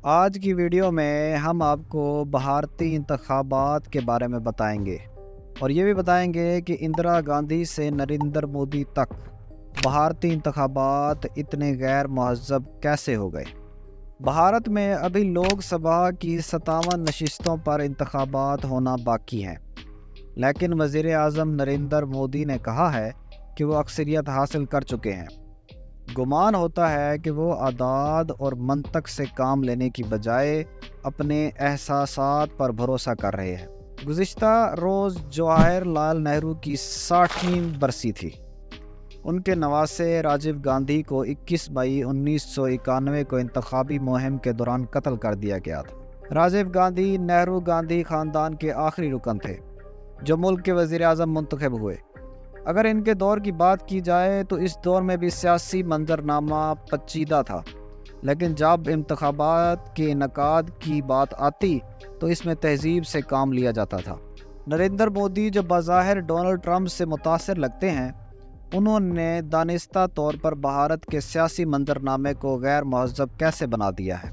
آج کی ویڈیو میں ہم آپ کو بھارتی انتخابات کے بارے میں بتائیں گے اور یہ بھی بتائیں گے کہ اندرا گاندھی سے نریندر مودی تک بھارتی انتخابات اتنے غیر مہذب کیسے ہو گئے۔ بھارت میں ابھی لوک سبھا کی 57 نشستوں پر انتخابات ہونا باقی ہیں، لیکن وزیر اعظم نریندر مودی نے کہا ہے کہ وہ اکثریت حاصل کر چکے ہیں۔ گمان ہوتا ہے کہ وہ اعداد اور منطق سے کام لینے کی بجائے اپنے احساسات پر بھروسہ کر رہے ہیں۔ گزشتہ روز جواہر لال نہرو کی 60ویں برسی تھی۔ ان کے نواسے راجیو گاندھی کو 21 مئی 1991 کو انتخابی مہم کے دوران قتل کر دیا گیا تھا۔ راجیو گاندھی نہرو گاندھی خاندان کے آخری رکن تھے جو ملک کے وزیر اعظم منتخب ہوئے۔ اگر ان کے دور کی بات کی جائے تو اس دور میں بھی سیاسی منظرنامہ پیچیدہ تھا، لیکن جب انتخابات کے انعقاد کی بات آتی تو اس میں تہذیب سے کام لیا جاتا تھا۔ نریندر مودی جو بظاہر ڈونلڈ ٹرمپ سے متاثر لگتے ہیں، انہوں نے دانستہ طور پر بھارت کے سیاسی منظرنامے کو غیر مہذب کیسے بنا دیا ہے۔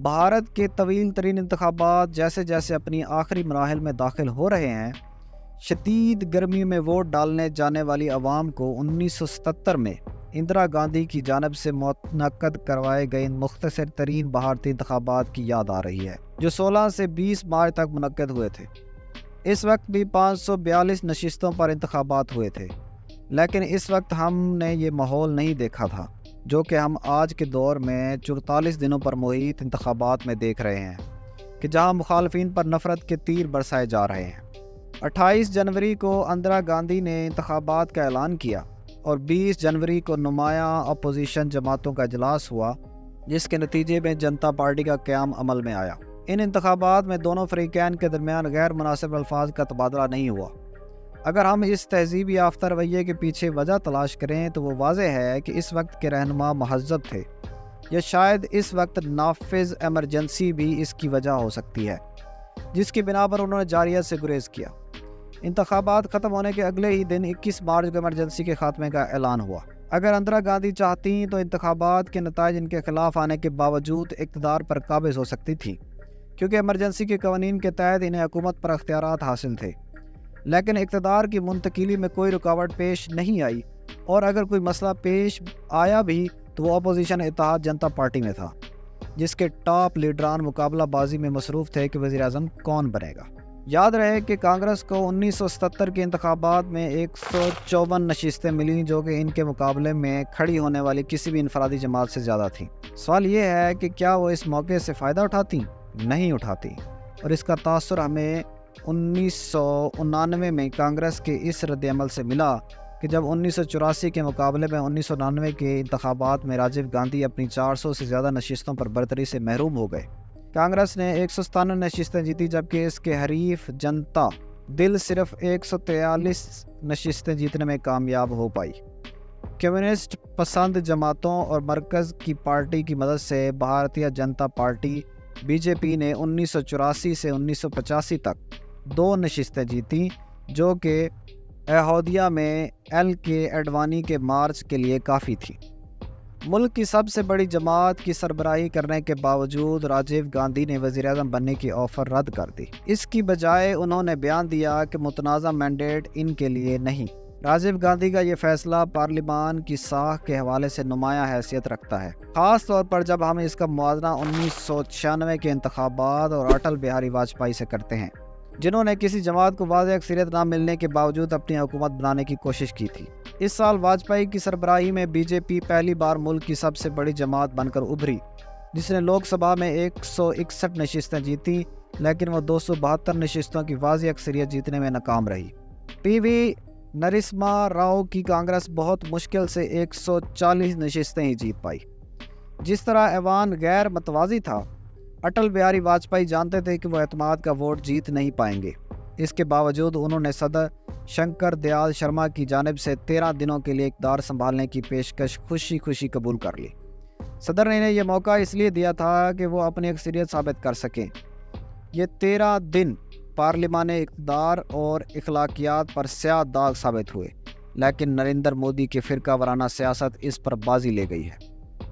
بھارت کے طویل ترین انتخابات جیسے جیسے اپنی آخری مراحل میں داخل ہو رہے ہیں، شدید گرمی میں ووٹ ڈالنے جانے والی عوام کو 1977 میں اندرا گاندھی کی جانب سے منعقد کروائے گئے مختصر ترین بھارتی انتخابات کی یاد آ رہی ہے جو 16 سے 20 مارچ تک منعقد ہوئے تھے۔ اس وقت بھی 542 نشستوں پر انتخابات ہوئے تھے، لیکن اس وقت ہم نے یہ ماحول نہیں دیکھا تھا جو کہ ہم آج کے دور میں 44 دنوں پر محیط انتخابات میں دیکھ رہے ہیں، کہ جہاں مخالفین پر نفرت کے تیر برسائے جا رہے ہیں۔ 28 جنوری کو اندرا گاندھی نے انتخابات کا اعلان کیا اور 20 جنوری کو نمایاں اپوزیشن جماعتوں کا اجلاس ہوا، جس کے نتیجے میں جنتا پارٹی کا قیام عمل میں آیا۔ ان انتخابات میں دونوں فریقین کے درمیان غیر مناسب الفاظ کا تبادلہ نہیں ہوا۔ اگر ہم اس تہذیب یافتہ رویے کے پیچھے وجہ تلاش کریں تو وہ واضح ہے کہ اس وقت کے رہنما مہذب تھے، یا شاید اس وقت نافذ ایمرجنسی بھی اس کی وجہ ہو سکتی ہے، جس کی بنا پر انہوں نے جارحیت سے گریز کیا۔ انتخابات ختم ہونے کے اگلے ہی دن 21 مارچ کو ایمرجنسی کے خاتمے کا اعلان ہوا۔ اگر اندرا گاندھی چاہتیں تو انتخابات کے نتائج ان کے خلاف آنے کے باوجود اقتدار پر قابض ہو سکتی تھی، کیونکہ ایمرجنسی کے قوانین کے تحت انہیں حکومت پر اختیارات حاصل تھے۔ لیکن اقتدار کی منتقلی میں کوئی رکاوٹ پیش نہیں آئی، اور اگر کوئی مسئلہ پیش آیا بھی تو وہ اپوزیشن اتحاد جنتا پارٹی میں تھا، جس کے ٹاپ لیڈران مقابلہ بازی میں مصروف تھے کہ وزیر اعظم کون بنے گا۔ یاد رہے کہ کانگریس کو 1977 کے انتخابات میں 154 نشستیں ملیں، جو کہ ان کے مقابلے میں کھڑی ہونے والی کسی بھی انفرادی جماعت سے زیادہ تھیں۔ سوال یہ ہے کہ کیا وہ اس موقع سے فائدہ اٹھاتی؟ نہیں اٹھاتی، اور اس کا تاثر ہمیں 1999 میں کانگریس کے اس رد عمل سے ملا کہ جب 1984 کے مقابلے میں 1999 کے انتخابات میں راجیو گاندھی اپنی 400 سے زیادہ نشستوں پر برتری سے محروم ہو گئے۔ کانگریس نے 197 نشستیں جیتی، جبکہ اس کے حریف جنتا دل صرف 143 نشستیں جیتنے میں کامیاب ہو پائی۔ کمیونسٹ پسند جماعتوں اور مرکز کی پارٹی کی مدد سے Bharatiya Janata party B J پی نے 1984 سے 1985 تک 2 نشستیں جیتیں، جو کہ ایودھیا میں ایل کے اڈوانی کے مارچ کے لیے کافی تھی۔ ملک کی سب سے بڑی جماعت کی سربراہی کرنے کے باوجود راجیو گاندھی نے وزیر اعظم بننے کی آفر رد کر دی۔ اس کی بجائے انہوں نے بیان دیا کہ متنازع مینڈیٹ ان کے لیے نہیں۔ راجیو گاندھی کا یہ فیصلہ پارلیمان کی ساکھ کے حوالے سے نمایاں حیثیت رکھتا ہے، خاص طور پر جب ہم اس کا موازنہ 1996 کے انتخابات اور اٹل بہاری واجپئی سے کرتے ہیں، جنہوں نے کسی جماعت کو واضح اکثریت نہ ملنے کے باوجود اپنی حکومت بنانے کی کوشش کی تھی۔ اس سال واجپئی کی سربراہی میں بی جے پی پہلی بار ملک کی سب سے بڑی جماعت بن کر ابھری، جس نے لوک سبھا میں 161 نشستیں جیتیں، لیکن وہ 272 نشستوں کی واضح اکثریت جیتنے میں ناکام رہی۔ پی وی نرسمہا راؤ کی کانگریس بہت مشکل سے 140 نشستیں ہی جیت پائی۔ جس طرح ایوان غیر متوازی تھا، اٹل بہاری واجپئی جانتے تھے کہ وہ اعتماد کا ووٹ جیت نہیں پائیں گے۔ اس کے باوجود انہوں نے صدر شنکر دیال شرما کی جانب سے 13 دنوں کے لیے اقتدار سنبھالنے کی پیشکش خوشی خوشی قبول کر لی۔ صدر نے انہیں یہ موقع اس لیے دیا تھا کہ وہ اپنی اکثریت ثابت کر سکیں۔ یہ 13 دن پارلیمانی اقتدار اور اخلاقیات پر سیاہ داغ ثابت ہوئے، لیکن نریندر مودی کی فرقہ وارانہ سیاست اس پر بازی لے گئی ہے۔